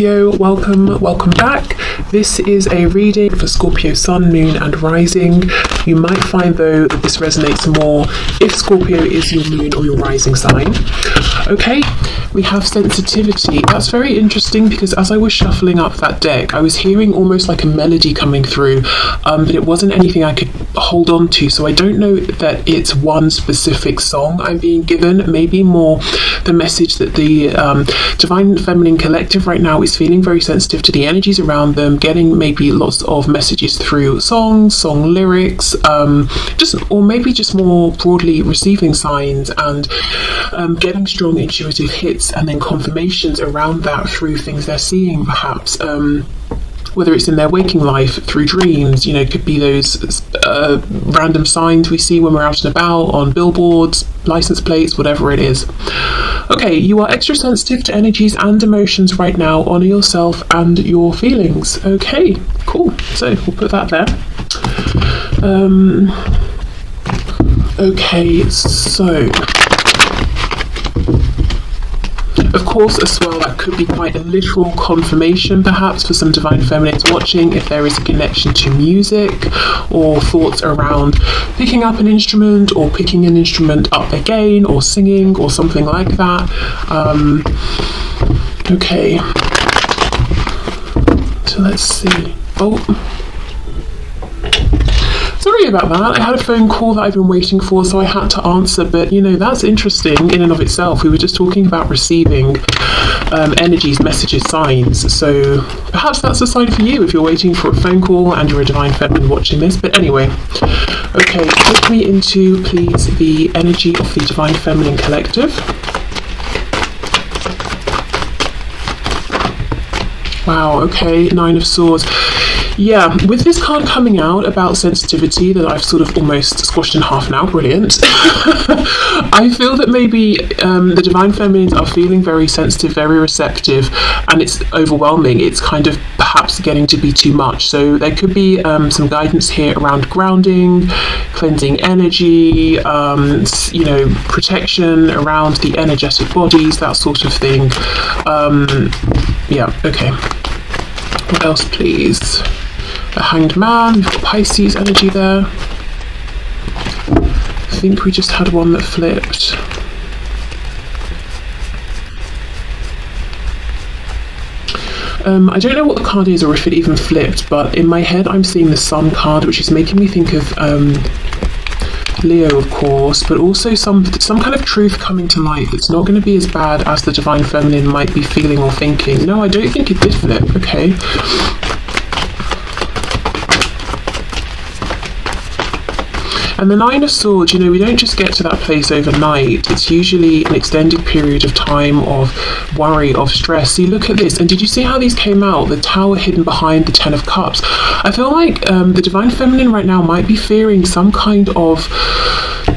Welcome back. This is a reading for Scorpio Sun, Moon and Rising. You might find though that this resonates more if Scorpio is your moon or your rising sign. Okay, we have sensitivity. That's very interesting because as I was shuffling up that deck, I was hearing almost like a melody coming through, but it wasn't anything I could hold on to. So I don't know that it's one specific song I'm being given, maybe more the message that the Divine Feminine Collective right now is feeling very sensitive to the energies around them, getting maybe lots of messages through songs, song lyrics, or maybe just more broadly receiving signs and getting strong intuitive hits and then confirmations around that through things they're seeing, perhaps. Whether it's in their waking life, through dreams, could be those random signs we see when we're out and about, on billboards, license plates, whatever it is. Okay, you are extra sensitive to energies and emotions right now. Honor yourself and your feelings. Okay, cool. So we'll put that there. Okay, so of course, as well, that could be quite a literal confirmation, perhaps, for some Divine Feminines watching, if there is a connection to music or thoughts around picking up an instrument or picking an instrument up again or singing or something like that. Okay. So let's see. Sorry about that. I had a phone call that I've been waiting for, so I had to answer, but that's interesting in and of itself. We were just talking about receiving energies, messages, signs, so perhaps that's a sign for you if you're waiting for a phone call and you're a Divine Feminine watching this. But anyway, okay, take me into, please, the energy of the Divine Feminine Collective. Wow, okay, Nine of Swords. Yeah, with this card coming out about sensitivity that I've sort of almost squashed in half now, brilliant. I feel that maybe the Divine Feminines are feeling very sensitive, very receptive, and it's overwhelming. It's kind of perhaps getting to be too much. So there could be some guidance here around grounding, cleansing energy, protection around the energetic bodies, that sort of thing. Yeah, okay. What else, please? A Hanged Man, we've got Pisces energy there. I think we just had one that flipped. I don't know what the card is or if it even flipped, but in my head I'm seeing the Sun card, which is making me think of Leo, of course, but also some kind of truth coming to light that's not going to be as bad as the Divine Feminine might be feeling or thinking. No, I don't think it did flip. Okay. And the Nine of Swords, we don't just get to that place overnight. It's usually an extended period of time of worry, of stress. See, look at this. And did you see how these came out? The Tower hidden behind the Ten of Cups. I feel like the Divine Feminine right now might be fearing some kind of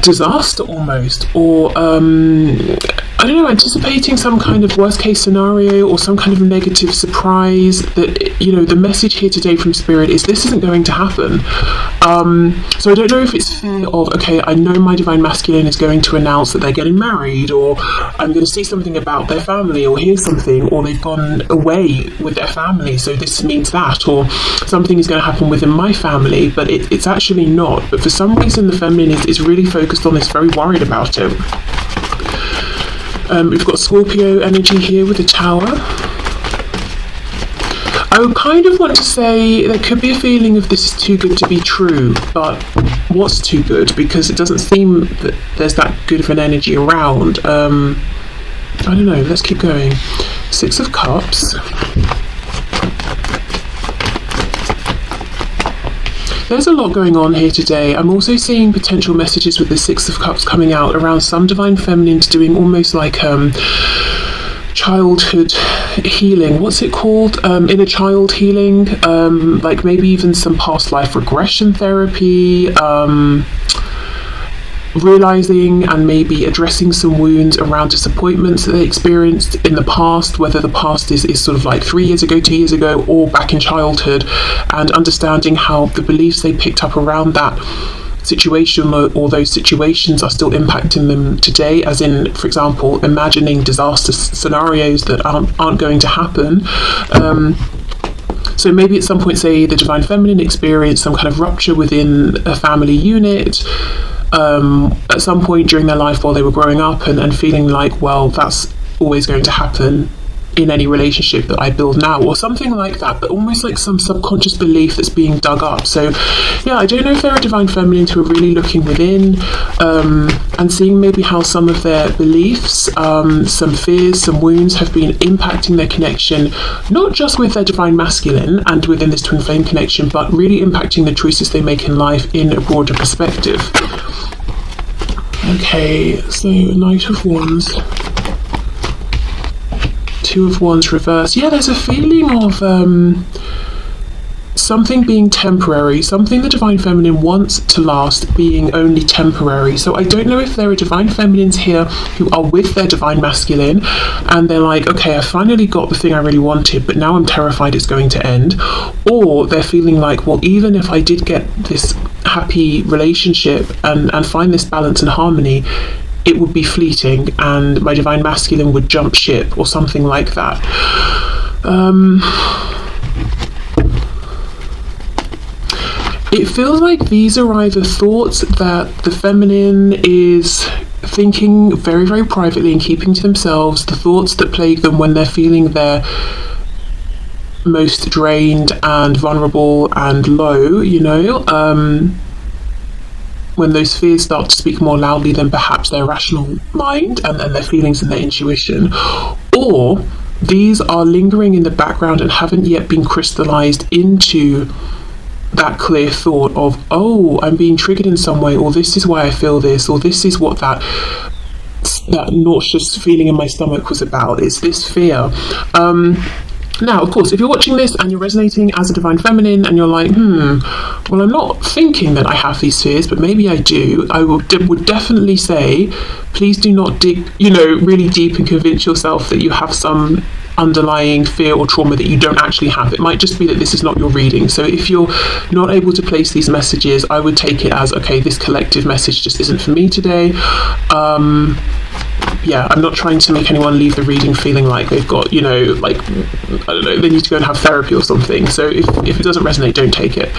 disaster almost, or I don't know, anticipating some kind of worst case scenario or some kind of negative surprise that, the message here today from Spirit is this isn't going to happen. So I don't know if it's fear of, okay, I know my Divine Masculine is going to announce that they're getting married, or I'm going to see something about their family, or hear something, or they've gone away with their family, so this means that, or something is going to happen within my family, but it's actually not. But for some reason the Feminine is really focused on this, very worried about it. We've got Scorpio energy here with the Tower. I would kind of want to say there could be a feeling of this is too good to be true, but what's too good? Because it doesn't seem that there's that good of an energy around. I don't know, let's keep going. Six of Cups. There's a lot going on here today. I'm also seeing potential messages with the Six of Cups coming out around some Divine Feminines doing almost like childhood healing. What's it called? Inner child healing. Like maybe even some past life regression therapy. Realizing and maybe addressing some wounds around disappointments that they experienced in the past, whether the past is sort of like 3 years ago, 2 years ago, or back in childhood, and understanding how the beliefs they picked up around that situation, or those situations are still impacting them today, as in, for example, imagining disaster scenarios that aren't going to happen. So maybe at some point, say, the Divine Feminine experienced some kind of rupture within a family unit at some point during their life while they were growing up, and feeling like, well, that's always going to happen in any relationship that I build now, or something like that, but almost like some subconscious belief that's being dug up. So yeah, I don't know if they're a Divine Feminine who are really looking within and seeing maybe how some of their beliefs, some fears, some wounds have been impacting their connection, not just with their Divine Masculine and within this twin flame connection, but really impacting the choices they make in life in a broader perspective. Okay, so Knight of Wands, Two of Wands reversed. Yeah, there's a feeling of something being temporary, something the Divine Feminine wants to last being only temporary. So I don't know if there are Divine Feminines here who are with their Divine Masculine and they're like, okay, I finally got the thing I really wanted, but now I'm terrified it's going to end. Or they're feeling like, well, even if I did get this happy relationship and find this balance and harmony, it would be fleeting and my Divine Masculine would jump ship or something like that. It feels like these are either thoughts that the feminine is thinking very, very privately and keeping to themselves, the thoughts that plague them when they're feeling their most drained and vulnerable and low, you know, when those fears start to speak more loudly than perhaps their rational mind and their feelings and their intuition. Or these are lingering in the background and haven't yet been crystallized into that clear thought of, oh, I'm being triggered in some way, or this is why I feel this, or this is what that nauseous feeling in my stomach was about. It's this fear. Now, of course, if you're watching this and you're resonating as a Divine Feminine and you're like, well, I'm not thinking that I have these fears, but maybe I do, I would definitely say, please do not dig, really deep and convince yourself that you have some underlying fear or trauma that you don't actually have. It might just be that this is not your reading. So if you're not able to place these messages, I would take it as, okay, this collective message just isn't for me today. Yeah, I'm not trying to make anyone leave the reading feeling like they've got, like, I don't know, they need to go and have therapy or something. So if it doesn't resonate, don't take it.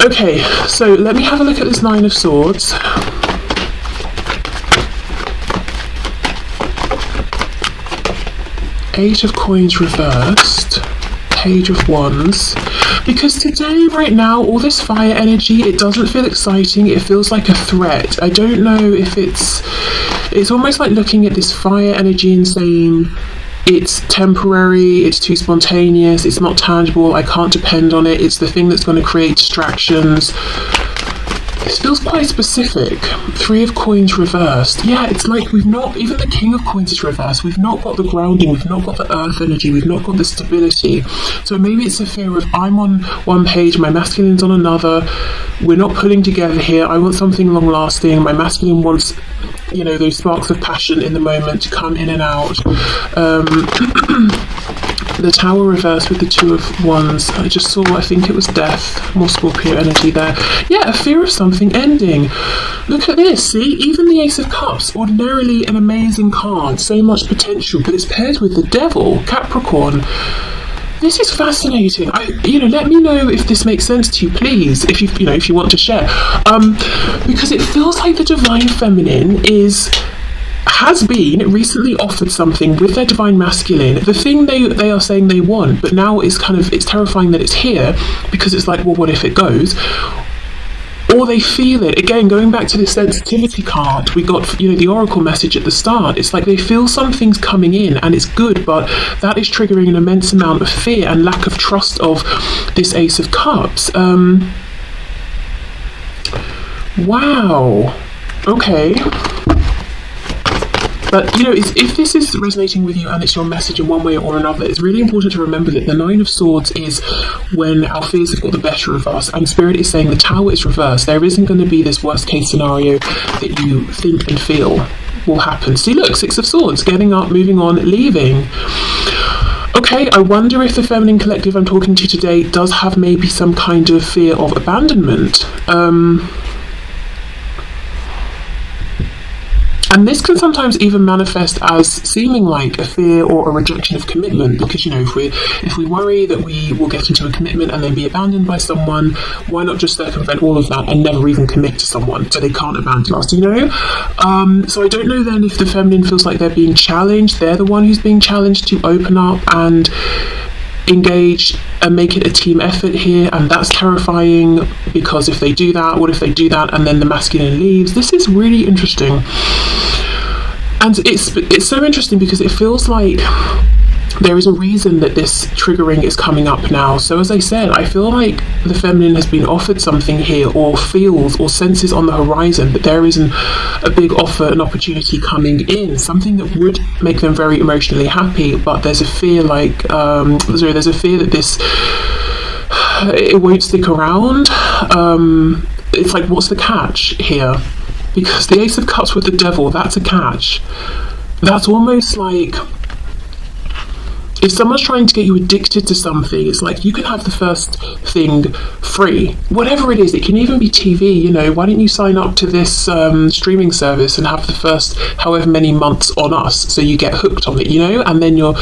Okay, so let me have a look at this Nine of Swords. Eight of Coins reversed. Page of Wands. Because today, right now, all this fire energy, it doesn't feel exciting. It feels like a threat. I don't know if it's almost like looking at this fire energy and saying, it's temporary, it's too spontaneous, it's not tangible, I can't depend on it, it's the thing that's going to create distractions. This feels quite specific. Three of Coins reversed. Yeah, it's like we've not, even the King of Coins is reversed. We've not got the grounding, we've not got the earth energy, we've not got the stability. So maybe it's a fear of, I'm on one page, my masculine's on another, we're not pulling together here, I want something long lasting, my masculine wants, those sparks of passion in the moment to come in and out. The Tower reversed with the Two of Wands. I just saw, I think it was death, more Scorpio energy there. Yeah, a fear of something ending. Look at this, see? Even the Ace of Cups, ordinarily an amazing card, so much potential, but it's paired with the Devil, Capricorn. This is fascinating. Let me know if this makes sense to you, please, if you want to share. Because it feels like the Divine Feminine has been recently offered something with their Divine Masculine, the thing they are saying they want, but now it's terrifying that it's here, because it's like, well, what if it goes? Or they feel it. Again, going back to this sensitivity card, we got, the oracle message at the start. It's like they feel something's coming in and it's good, but that is triggering an immense amount of fear and lack of trust of this Ace of Cups. Wow. Okay. But, if this is resonating with you and it's your message in one way or another, it's really important to remember that the Nine of Swords is when our fears have got the better of us, and Spirit is saying the Tower is reversed. There isn't going to be this worst case scenario that you think and feel will happen. See, look, Six of Swords, getting up, moving on, leaving. Okay, I wonder if the feminine collective I'm talking to today does have maybe some kind of fear of abandonment. And this can sometimes even manifest as seeming like a fear or a rejection of commitment, because, you know, if we worry that we will get into a commitment and then be abandoned by someone, why not just circumvent all of that and never even commit to someone so they can't abandon us, you know? So I don't know then if the feminine feels like they're being challenged, they're the one who's being challenged to open up and engage and make it a team effort here, and that's terrifying, because if they do that, what if they do that and then the masculine leaves? This is really interesting, and it's so interesting because it feels like there is a reason that this triggering is coming up now. So as I said, I feel like the feminine has been offered something here, or feels or senses on the horizon that there is a big offer, an opportunity coming in, something that would make them very emotionally happy, but there's a fear there's a fear that it won't stick around. It's like, what's the catch here? Because the Ace of Cups with the Devil, that's a catch. That's almost like, if someone's trying to get you addicted to something, it's like, you can have the first thing free, whatever it is. It can even be TV, you know, why don't you sign up to this streaming service and have the first however many months on us, so you get hooked on it, you know, and then you're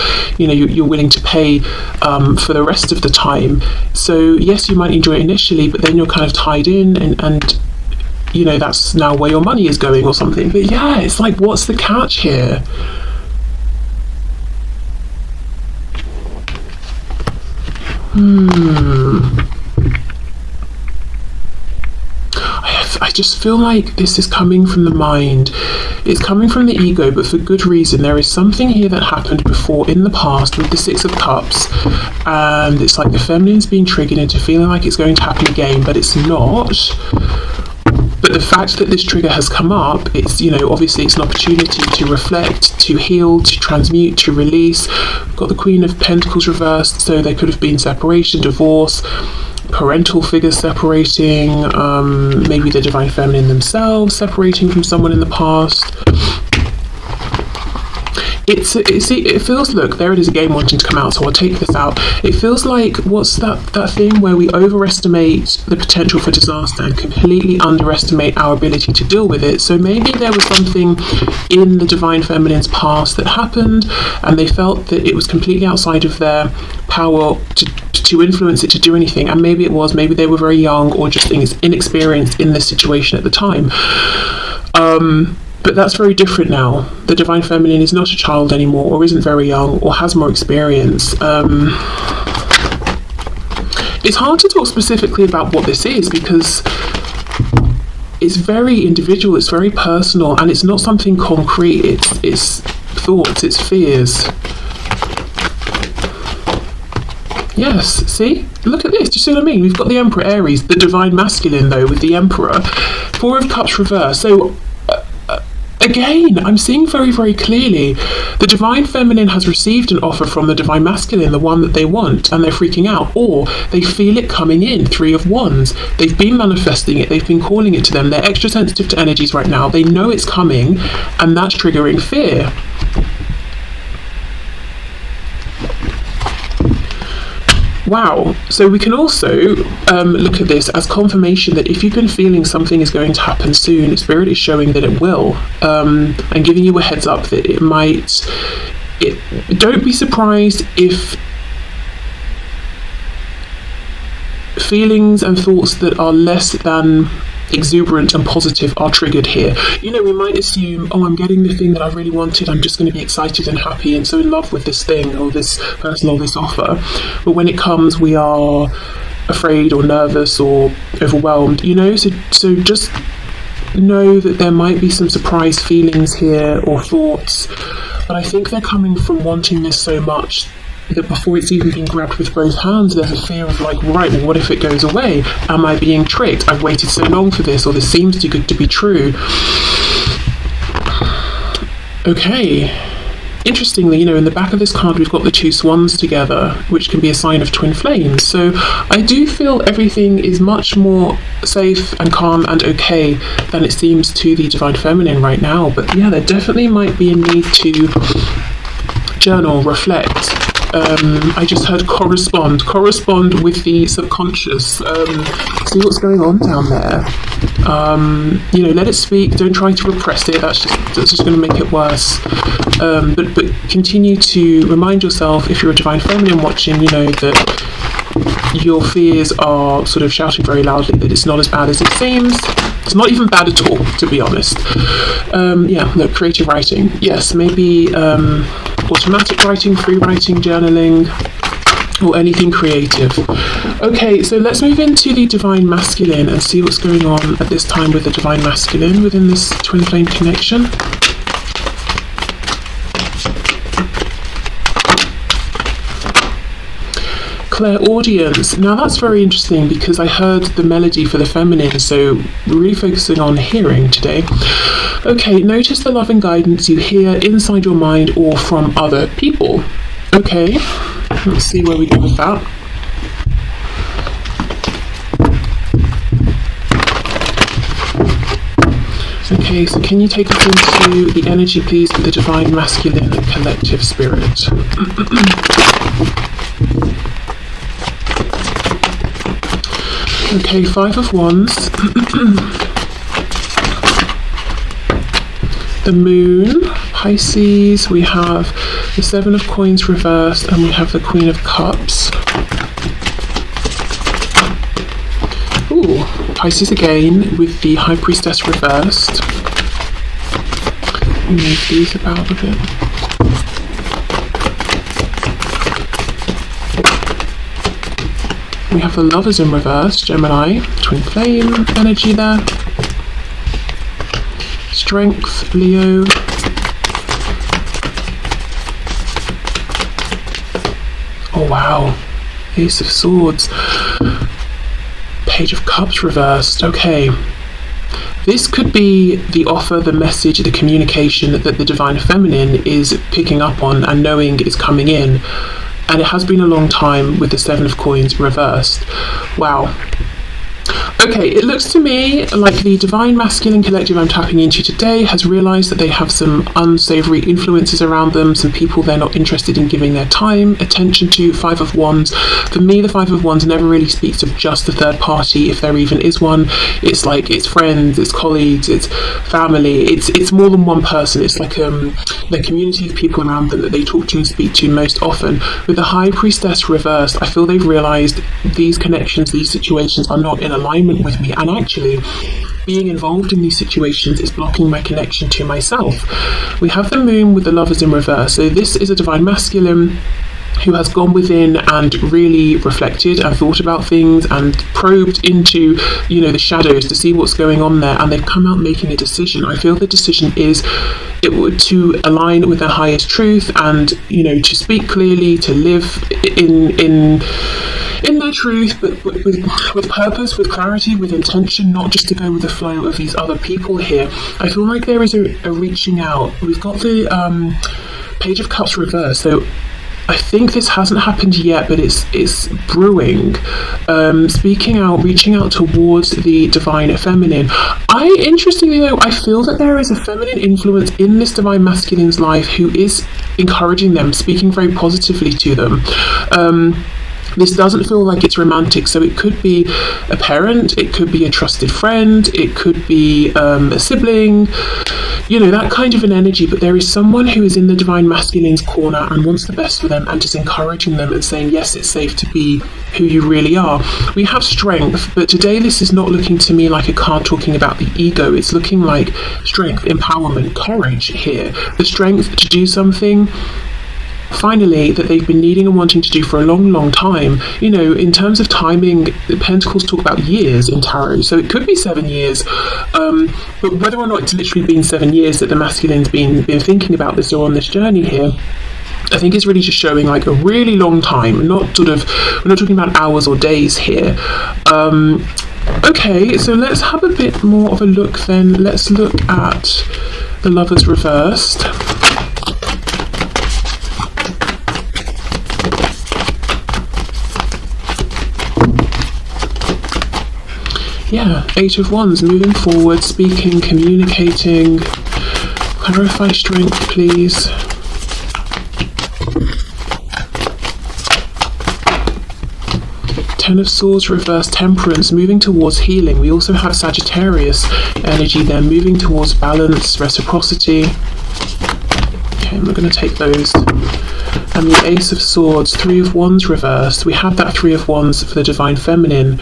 willing to pay for the rest of the time. So yes, you might enjoy it initially, but then you're kind of tied in, and you know, that's now where your money is going or something. But yeah, it's like, what's the catch here? I just feel like this is coming from the mind. It's coming from the ego, but for good reason. There is something here that happened before in the past with the Six of Cups, and it's like the feminine's being triggered into feeling like it's going to happen again, but it's not. But the fact that this trigger has come up, it's, you know, obviously it's an opportunity to reflect, to heal, to transmute, to release. We've got the Queen of Pentacles reversed, so there could have been separation, divorce, parental figures separating, maybe the divine feminine themselves separating from someone in the past. It feels, look, there it is again wanting to come out, so I'll take this out. It feels like, what's that thing where we overestimate the potential for disaster and completely underestimate our ability to deal with it. So maybe there was something in the divine feminine's past that happened, and they felt that it was completely outside of their power to influence it, to do anything. And maybe they were very young, or just inexperienced in this situation at the time. But that's very different now. The divine feminine is not a child anymore, or isn't very young, or has more experience. It's hard to talk specifically about what this is, because it's very individual, it's very personal, and it's not something concrete. It's thoughts, it's fears. Yes, see? Look at this, do you see what I mean? We've got the Emperor Aries, the divine masculine though, with the Emperor. Four of Cups reversed. So again, I'm seeing very, very clearly the divine feminine has received an offer from the divine masculine, the one that they want, and they're freaking out, or they feel it coming in. Three of Wands. They've been manifesting it, they've been calling it to them. They're extra sensitive to energies right now. They know it's coming, and that's triggering fear. Wow. So we can also look at this as confirmation that if you've been feeling something is going to happen soon, Spirit is showing that it will, and giving you a heads up that it might. Don't be surprised if feelings and thoughts that are less than exuberant and positive are triggered here. You know, we might assume, oh, I'm getting the thing that I really wanted, I'm just going to be excited and happy and so in love with this thing or this person or this offer. But when it comes, we are afraid or nervous or overwhelmed, you know. So just know that there might be some surprise feelings here or thoughts, but I think they're coming from wanting this so much that before it's even been grabbed with both hands, there's a fear of like, right, well, what if it goes away? Am I being tricked? I've waited so long for this, or this seems too good to be true. Okay. Interestingly, you know, in the back of this card, we've got the two swans together, which can be a sign of twin flames. So I do feel everything is much more safe and calm and okay than it seems to the divine feminine right now. But yeah, there definitely might be a need to journal, reflect, I just heard correspond with the subconscious. See what's going on down there. You know, let it speak. Don't try to repress it. That's just going to make it worse. But continue to remind yourself, if you're a divine feminine watching, you know that your fears are sort of shouting very loudly that it's not as bad as it seems. It's not even bad at all, to be honest. Yeah, look, creative writing. Yes, maybe automatic writing, free writing, journaling, or anything creative. Okay, so let's move into the divine masculine and see what's going on at this time with the divine masculine within this twin flame connection. Clairaudience. Now that's very interesting because I heard the melody for the feminine, so we're really focusing on hearing today. Okay, notice the love and guidance you hear inside your mind or from other people. Okay, let's see where we go with that. Okay, so can you take us into the energy, please, with the divine masculine collective spirit? Okay, 5 of Wands, the Moon, Pisces, we have the 7 of Coins reversed, and we have the Queen of Cups. Ooh, Pisces again with the High Priestess reversed. Move these about a bit. We have the Lovers in reverse, Gemini, twin flame energy there. Strength, Leo. Oh wow, Ace of Swords. Page of Cups reversed, okay. This could be the offer, the message, the communication that the divine feminine is picking up on and knowing is coming in. And it has been a long time with the 7 of Coins reversed. Wow. Okay, it looks to me like the divine masculine collective I'm tapping into today has realised that they have some unsavoury influences around them, some people they're not interested in giving their time, attention to. 5 of Wands. For me, the 5 of Wands never really speaks of just the third party, if there even is one. It's like, it's friends, it's colleagues, it's family, it's more than one person. It's like the community of people around them that they talk to and speak to most often. With the High Priestess reversed, I feel they've realised these connections, these situations are not in alignment with me, and actually being involved in these situations is blocking my connection to myself. We have the Moon with the Lovers in reverse, so this is a divine masculine who has gone within and really reflected and thought about things and probed into, you know, the shadows to see what's going on there, and they've come out making a decision. I feel the decision is to align with their highest truth and, you know, to speak clearly, to live in their truth, but with purpose, with clarity, with intention, not just to go with the flow of these other people here. I feel like there is a reaching out. We've got the Page of Cups reversed, so I think this hasn't happened yet, but it's brewing. Speaking out, reaching out towards the divine feminine. Interestingly though, I feel that there is a feminine influence in this divine masculine's life who is encouraging them, speaking very positively to them. This doesn't feel like it's romantic, so it could be a parent, it could be a trusted friend, it could be a sibling, you know, that kind of an energy, but there is someone who is in the divine masculine's corner and wants the best for them and just encouraging them and saying, yes, it's safe to be who you really are. We have Strength, but today this is not looking to me like a card talking about the ego. It's looking like strength, empowerment, courage here. The strength to do something finally that they've been needing and wanting to do for a long time. You know, in terms of timing, the Pentacles talk about years in tarot, so it could be 7 years, but whether or not it's literally been 7 years that the masculine's been thinking about this or on this journey here, I think it's really just showing like a really long time, not sort of, we're not talking about hours or days here. Okay, so let's have a bit more of a look then. Let's look at the Lovers reversed. Yeah, 8 of Wands, moving forward, speaking, communicating. Clarify Strength, please. Ten of Swords reversed, Temperance, moving towards healing. We also have Sagittarius energy there, moving towards balance, reciprocity. Okay, we're going to take those. And the Ace of Swords, Three of Wands reversed. We have that Three of Wands for the Divine Feminine.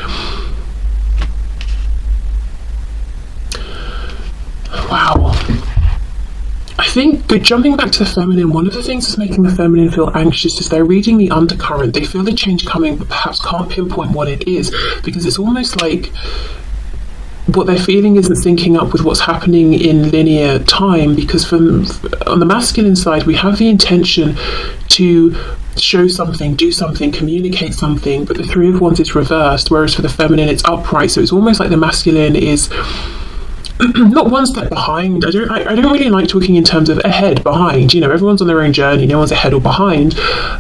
Wow. I think, jumping back to the feminine, one of the things that's making the feminine feel anxious is they're reading the undercurrent. They feel the change coming, but perhaps can't pinpoint what it is, because it's almost like what they're feeling isn't syncing up with what's happening in linear time, because on the masculine side, we have the intention to show something, do something, communicate something, but the Three of Wands is reversed, whereas for the feminine, it's upright. So it's almost like the masculine is not one step behind. I don't really like talking in terms of ahead, behind. You know, everyone's on their own journey. No one's ahead or behind.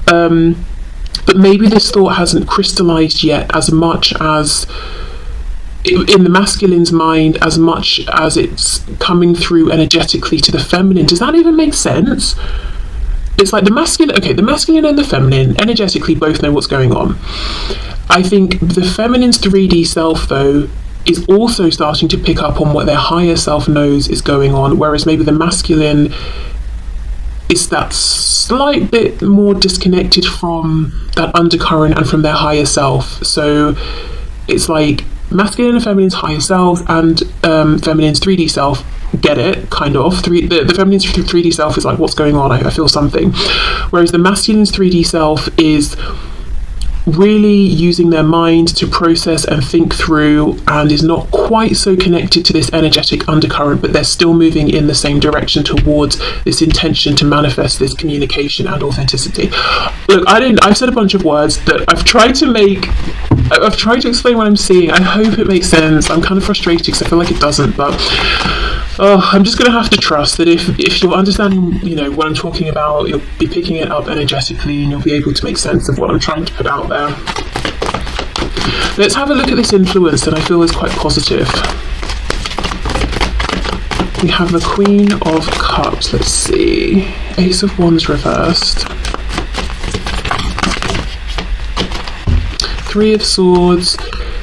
But maybe this thought hasn't crystallized yet as much as in the masculine's mind, as much as it's coming through energetically to the feminine. Does that even make sense? It's like the masculine and the feminine energetically both know what's going on. I think the feminine's 3D self, though, is also starting to pick up on what their higher self knows is going on, whereas maybe the masculine is that slight bit more disconnected from that undercurrent and from their higher self. So it's like masculine and feminine's higher self and feminine's 3D self get it, kind of. The feminine's 3D self is like, what's going on? I feel something. Whereas the masculine's 3D self is really using their mind to process and think through, and is not quite so connected to this energetic undercurrent, but they're still moving in the same direction towards this intention to manifest this communication and authenticity. Look, I've said a bunch of words that I've tried to explain what I'm seeing. I hope it makes sense. I'm kind of frustrated because I feel like it doesn't, but I'm just going to have to trust that if you're understanding, you know, what I'm talking about, you'll be picking it up energetically and you'll be able to make sense of what I'm trying to put out there. Let's have a look at this influence that I feel is quite positive. We have the Queen of Cups. Let's see. Ace of Wands reversed. Three of Swords.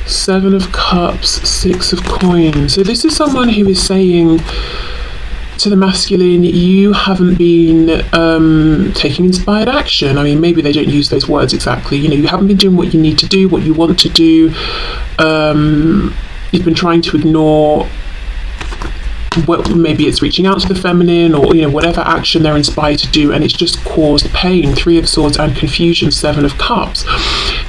Seven of Cups, Six of Coins. So this is someone who is saying to the masculine, you haven't been taking inspired action. I mean, maybe they don't use those words exactly. You know, you haven't been doing what you need to do, what you want to do. You've been trying to ignore maybe it's reaching out to the feminine, or, you know, whatever action they're inspired to do, and it's just caused pain. Three of Swords and confusion. Seven of Cups.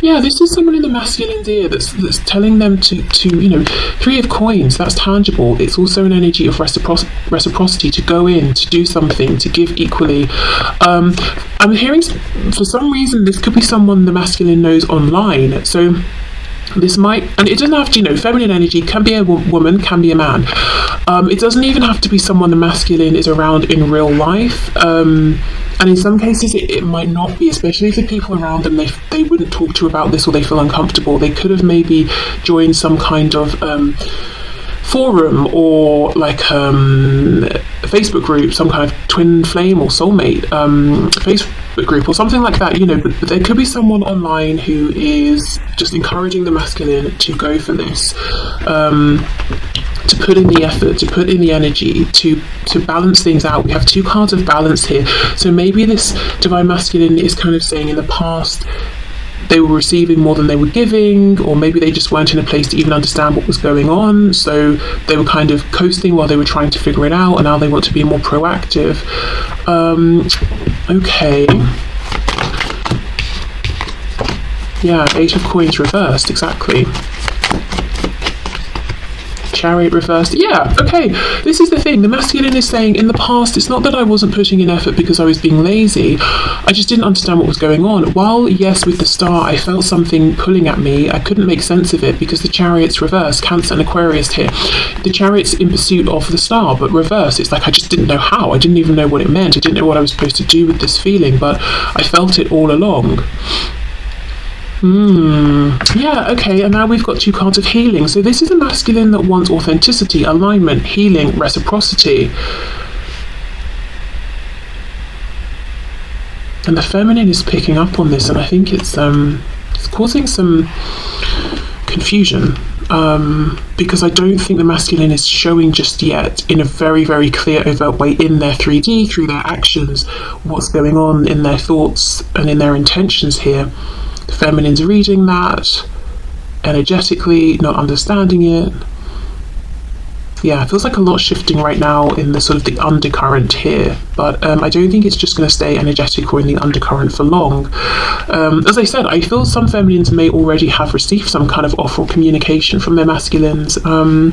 Yeah, this is someone in the masculine's ear that's telling them to you know, Three of Coins, that's tangible. It's also an energy of reciprocity, to go in, to do something, to give equally. I'm hearing, for some reason, this could be someone the masculine knows online. So this might, and it doesn't have to, you know, feminine energy can be a woman, can be a man. It doesn't even have to be someone the masculine is around in real life. And in some cases it might not be, especially if the people around them they wouldn't talk to about this, or they feel uncomfortable. They could have maybe joined some kind of forum, or like a Facebook group, some kind of twin flame or soulmate Facebook group or something like that, you know. But there could be someone online who is just encouraging the masculine to go for this, to put in the effort, to put in the energy, to balance things out. We have two cards of balance here. So maybe this divine masculine is kind of saying in the past they were receiving more than they were giving, or maybe they just weren't in a place to even understand what was going on, so they were kind of coasting while they were trying to figure it out, and now they want to be more proactive. Okay. Yeah, Eight of Coins reversed, exactly. Chariot reversed. Yeah, okay. This is the thing. The masculine is saying, in the past, it's not that I wasn't putting in effort because I was being lazy. I just didn't understand what was going on. While, yes, with the star, I felt something pulling at me, I couldn't make sense of it because the chariot's reversed. Cancer and Aquarius here. The chariot's in pursuit of the star, but reversed. It's like I just didn't know how. I didn't even know what it meant. I didn't know what I was supposed to do with this feeling, but I felt it all along. Yeah, okay, and now we've got two cards of healing. So this is a masculine that wants authenticity, alignment, healing, reciprocity. And the feminine is picking up on this, and I think it's causing some confusion, because I don't think the masculine is showing just yet in a very, very clear, overt way in their 3D, through their actions, what's going on in their thoughts and in their intentions here. The feminine's reading that energetically, not understanding it. Yeah, it feels like a lot shifting right now in the sort of the undercurrent here, but I don't think it's just going to stay energetic or in the undercurrent for long. As I said, I feel some feminines may already have received some kind of offer or communication from their masculines. For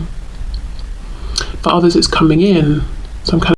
others, it's coming in, some kind of